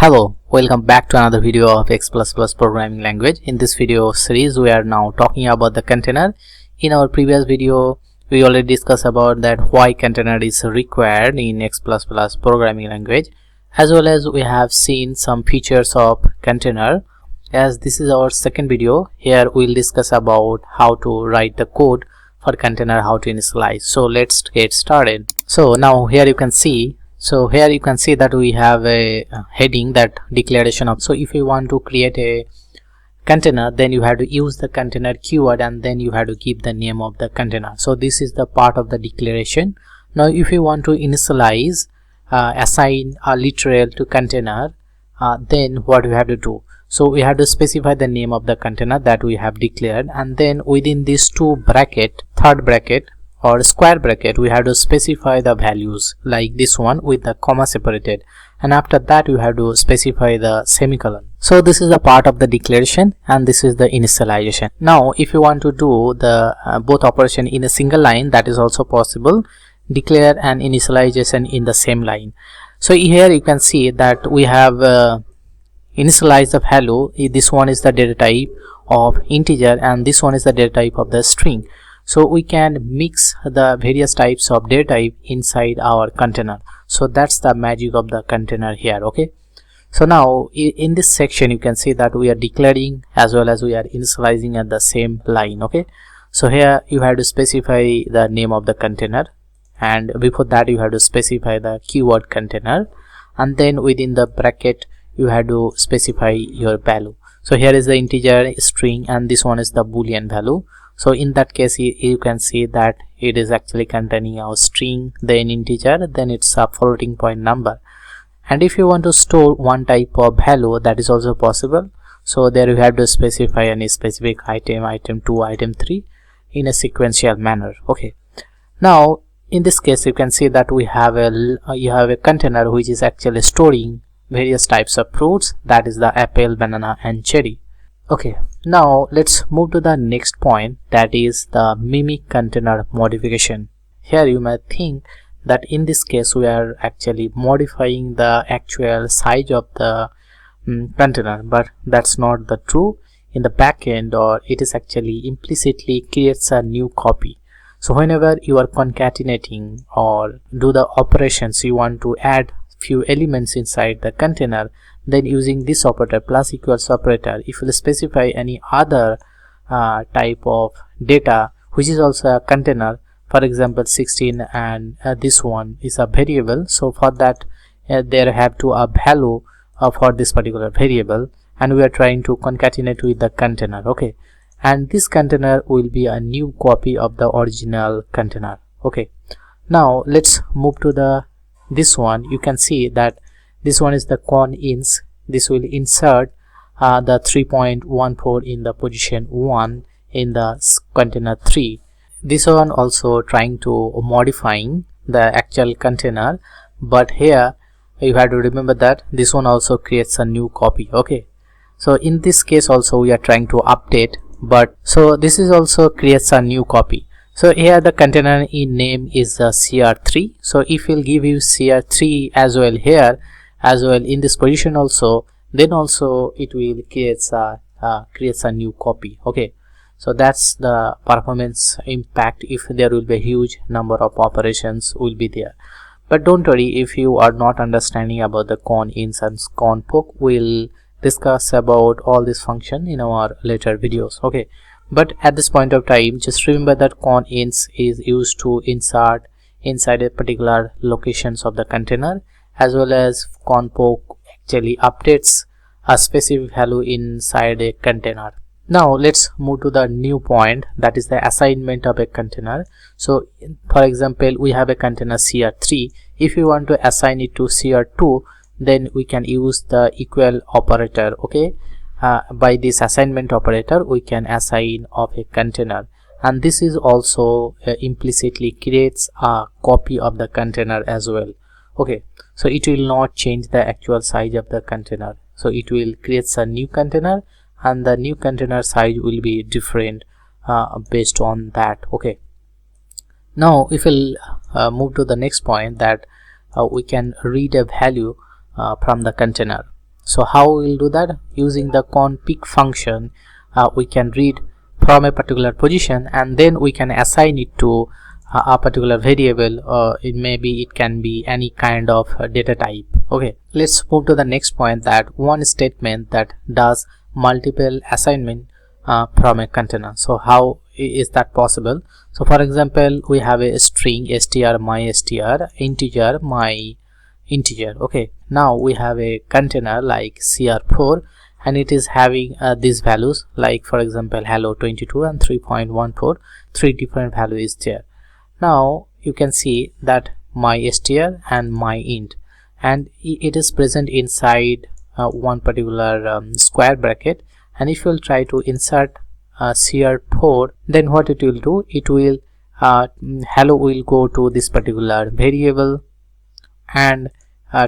Hello, welcome back to another video of X++ programming language. In this video series we are now talking about the container. In our previous video we already discussed about that why container is required in X++ programming language, as well as we have seen some features of container. As this is our second video, here we'll discuss about how to write the code for container, how to initialize. So let's get started. So now here you can see that we have a heading, that declaration of. So if you want to create a container, then you have to use the container keyword and then you have to give the name of the container. So this is the part of the declaration. Now if you want to initialize, assign a literal to container, then what we have to do? So we have to specify the name of the container that we have declared, and then within these two bracket, third bracket or square bracket, we have to specify the values like this one with the comma separated, and after that you have to specify the semicolon. So this is the part of the declaration and this is the initialization. Now if you want to do the both operation in a single line, that is also possible. Declare and initialization in the same line. So here you can see that we have initialize the value. This one is the data type of integer and this one is the data type of the string. So we can mix the various types of data type inside our container. So that's the magic of the container here. Okay, so now in this section you can see that we are declaring as well as we are initializing at the same line. Okay, so here you have to specify the name of the container, and before that you have to specify the keyword container, and then within the bracket you have to specify your value. So here is the integer, string, and this one is the boolean value. So in that case you can see that it is actually containing our string, then integer, then it's a floating point number. And if you want to store one type of value, that is also possible. So there you have to specify any specific item, item 2, item 3 in a sequential manner. Okay, now in this case you can see that we have a container which is actually storing various types of fruits, that is the apple, banana, and cherry. Okay, now let's move to the next point, that is the mimic container modification. Here you might think that in this case we are actually modifying the actual size of the container, but that's not the true. In the backend, or it is actually implicitly creates a new copy. So whenever you are concatenating or do the operations, you want to add few elements inside the container, then using this operator, plus equals operator, if you specify any other type of data which is also a container, for example 16, and this one is a variable, so for that there have to a value for this particular variable, and we are trying to concatenate with the container. Okay, and this container will be a new copy of the original container. Okay, now let's move to this one. You can see that this one is the conins. This will insert the 3.14 in the position 1 in the container 3. This one also trying to modifying the actual container, but here you have to remember that this one also creates a new copy. Okay, so in this case also we are trying to update, but so this is also creates a new copy. So here the container in name is cr3. So if we'll give you cr3 as well here as well in this position also, then also it will creates a new copy. Okay, so that's the performance impact if there will be a huge number of operations will be there. But don't worry, if you are not understanding about the conins and conpoke, we'll discuss about all this function in our later videos. Okay, but at this point of time, just remember that conins is used to insert inside a particular locations of the container, as well as conpoke actually updates a specific value inside a container. Now let's move to the new point, that is the assignment of a container. So for example we have a container cr3. If you want to assign it to cr2, then we can use the equal operator. Okay, by this assignment operator we can assign of a container, and this is also implicitly creates a copy of the container as well. Okay, so it will not change the actual size of the container, so it will create a new container and the new container size will be different based on that. Okay, now if we'll move to the next point, that we can read a value from the container. So how we will do that? Using the config function, we can read from a particular position, and then we can assign it to a particular variable, or it can be any kind of data type. Okay, let's move to the next point, that one statement that does multiple assignment from a container. So how is that possible? So for example, we have a string str my str, integer my integer. Okay, now we have a container like cr4, and it is having these values, like for example hello 22 and 3.14, three different values there. Now you can see that my str and my int, and it is present inside one particular square bracket. And if you will try to insert cr4, then what it will do, it will hello will go to this particular variable, and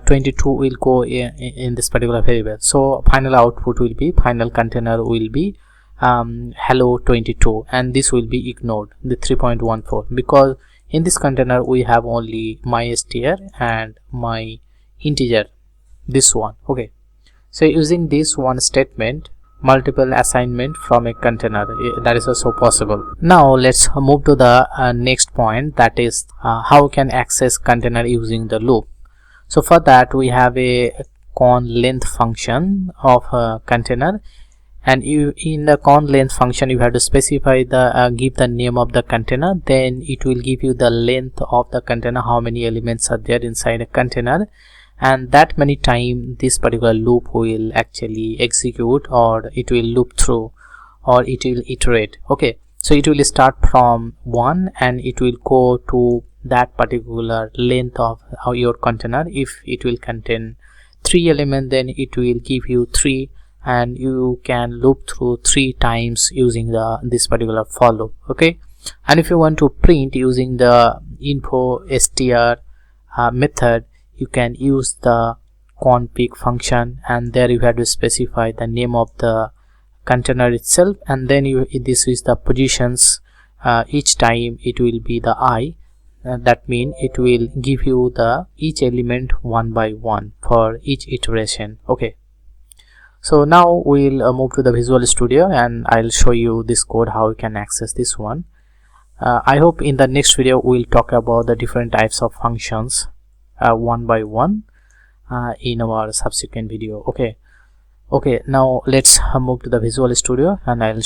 22 will go in this particular variable. So final output will be, final container will be hello 22, and this will be ignored, the 3.14, because in this container we have only my str and my integer, this one. Okay, so using this one statement, multiple assignment from a container, that is also possible. Now let's move to the next point, that is how we can access container using the loop. So for that we have a con length function of a container, and in the con length function you have to specify the give the name of the container, then it will give you the length of the container, how many elements are there inside a container, and that many time this particular loop will actually execute, or it will loop through, or it will iterate. Okay, so it will start from 1 and it will go to that particular length of your container. If it will contain 3 elements, then it will give you 3, and you can loop through 3 times using this particular for loop. Okay, and if you want to print using the info str method, you can use the config function, and there you have to specify the name of the container itself, and then this is the positions. Each time it will be the I, that means it will give you the each element one by one for each iteration. Okay, so now we'll move to the Visual Studio, and I'll show you this code, how you can access this one. I hope in the next video we'll talk about the different types of functions one by one in our subsequent video. Okay, now let's move to the Visual Studio, and I'll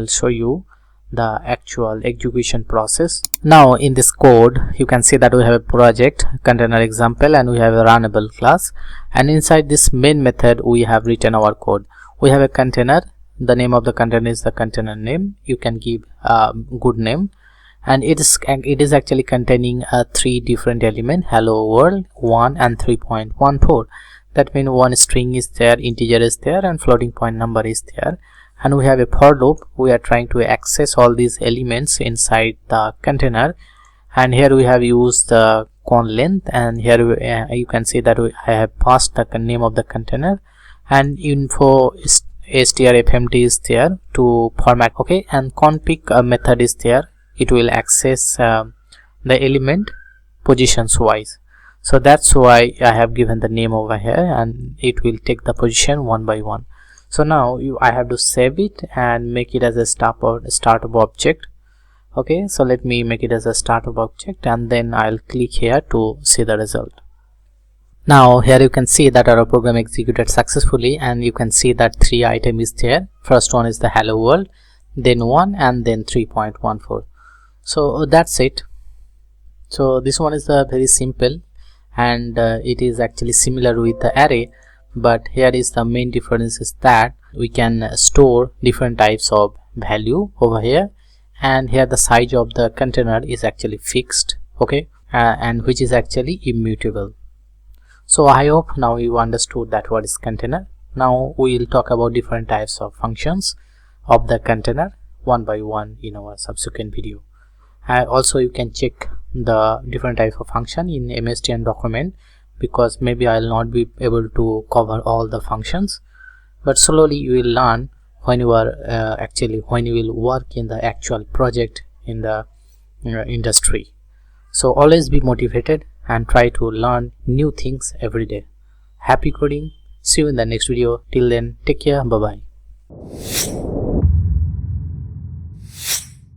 show you the actual execution process. Now in this code you can see that we have a project container example, and we have a runnable class, and inside this main method we have written our code. We have a container, the name of the container is the container name, you can give a good name, and it is actually containing 3 different elements, hello world, 1 and 3.14. that means one string is there, integer is there, and floating point number is there. And we have a for loop, we are trying to access all these elements inside the container, and here we have used the con length, and here you can see that I have passed the name of the container, and info strfmt is there to format. Okay, and config method is there, it will access the element positions wise. So that's why I have given the name over here, and it will take the position one by one. So now I have to save it and make it as a startup object. Okay, so let me make it as a startup object, and then I'll click here to see the result. Now here you can see that our program executed successfully, and you can see that 3 items is there. First one is the hello world, then 1, and then 3.14. so that's it. So this one is very simple, and it is actually similar with the array, but here is the main difference is that we can store different types of value over here, and here the size of the container is actually fixed. Okay, and which is actually immutable. So I hope now you understood that what is container. Now we will talk about different types of functions of the container one by one in our subsequent video. Also you can check the different types of function in MSDN document, because maybe I'll not be able to cover all the functions, but slowly you will learn when you are when you will work in the actual project in the industry. So always be motivated and try to learn new things every day. Happy coding. See you in the next video. Till then, take care. Bye bye.